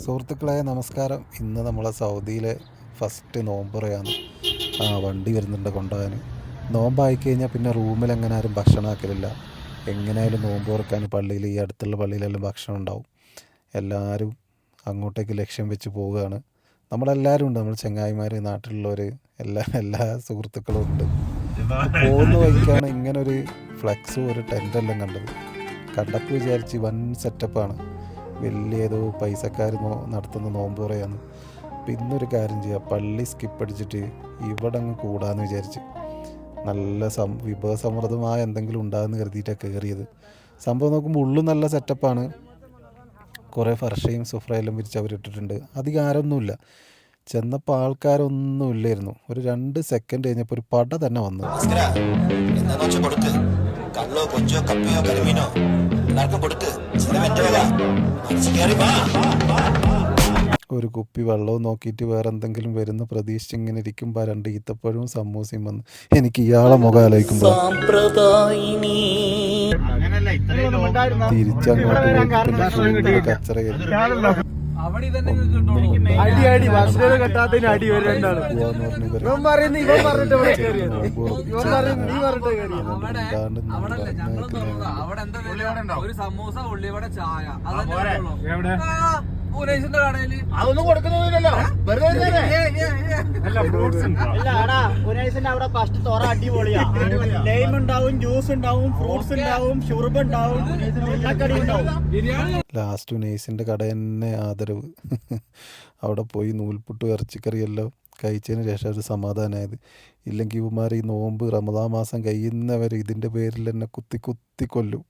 സുഹൃത്തുക്കളെ നമസ്കാരം. ഇന്ന് നമ്മളെ സൗദിയിലെ ഫസ്റ്റ് നോമ്പുറയാണ്. വണ്ടി വരുന്നുണ്ട് കൊണ്ടുപോകാൻ. നോമ്പായി കഴിഞ്ഞാൽ പിന്നെ റൂമിൽ എങ്ങനെ ആരും ഭക്ഷണം ആക്കലില്ല. എങ്ങനെയായാലും നോമ്പ് തുറക്കാൻ പള്ളിയിൽ, ഈ അടുത്തുള്ള പള്ളിയിലെല്ലാം ഭക്ഷണം ഉണ്ടാവും. എല്ലാവരും അങ്ങോട്ടേക്ക് ലക്ഷ്യം വെച്ച് പോവുകയാണ്. നമ്മളെല്ലാവരും ഉണ്ട്, നമ്മൾ ചങ്ങായിമാർ, നാട്ടിലുള്ളവർ, എല്ലാ സുഹൃത്തുക്കളും ഉണ്ട്. പോകുന്ന വഴിക്കാണ് ഇങ്ങനൊരു ഫ്ലെക്സും ഒരു ടെൻ്റെല്ലാം കണ്ടത്. കണ്ടപ്പോൾ വിചാരിച്ച് വൻ സെറ്റപ്പാണ്, വലിയ ഏതോ പൈസക്കാർ നടത്തുന്ന നോമ്പ് തുറയാണ്. അപ്പം ഇന്നൊരു കാര്യം ചെയ്യാം, പള്ളി സ്കിപ്പടിച്ചിട്ട് ഇവിടെ അങ്ങ് കൂടാമെന്ന് വിചാരിച്ച്. നല്ല വിഭവസമൃദ്ധമായ എന്തെങ്കിലും ഉണ്ടാകുമെന്ന് കരുതിയിട്ടാണ് കയറിയത്. സംഭവം നോക്കുമ്പോൾ ഉള്ളും നല്ല സെറ്റപ്പാണ്. കുറേ ഫർഷയും സുഫ്രയെല്ലാം വിരിച്ച് അവരിട്ടിട്ടുണ്ട്. അധികം ആരൊന്നുമില്ല. ചെന്നപ്പോൾ ആൾക്കാരൊന്നും ഇല്ലായിരുന്നു. ഒരു 2 സെക്കൻഡ് കഴിഞ്ഞപ്പോൾ ഒരു പട തന്നെ വന്നു. ഒരു കുപ്പി വെള്ളവും നോക്കിയിട്ട് വേറെ എന്തെങ്കിലും വരുന്ന പ്രതീക്ഷിച്ച് ഇങ്ങനെ ഇരിക്കുമ്പോൾ 2 ഈത്തപ്പഴവും സമൂസയും വന്നു. എനിക്ക് ഇയാളെ മുഖം ആലോചിക്കുമ്പോൾ തിരിച്ചങ്ങോട്ട് കച്ചറ ഒരു സമൂസ, ഉള്ളിവട, ചായ, അതൊന്നും കൊടുക്കുന്നില്ലല്ലോ. അവിടെ ഫസ്റ്റ് തുറ അടിപൊളിയാ. ലൈം ഉണ്ടാവും, ജ്യൂസ് ഉണ്ടാവും, ഫ്രൂട്ട്സ് ഉണ്ടാവും, ഷുർബ ഉണ്ടാവും, എണ്ണക്കടി ഉണ്ടാവും. ലാസ്റ്റ് നെയ്സിൻ്റെ കട തന്നെ ആദരവ്. അവിടെ പോയി നൂൽപുട്ടും ഇറച്ചിക്കറിയെല്ലാം കഴിച്ചതിന് ശേഷം ഒരു സമാധാനമായത്. ഇല്ലെങ്കിൽ ഇവന്മാർ ഈ നോമ്പ് റമദാൻ മാസം കഴിയുന്നവരെ ഇതിൻ്റെ പേരിൽ എന്നെ കുത്തി കൊല്ലും.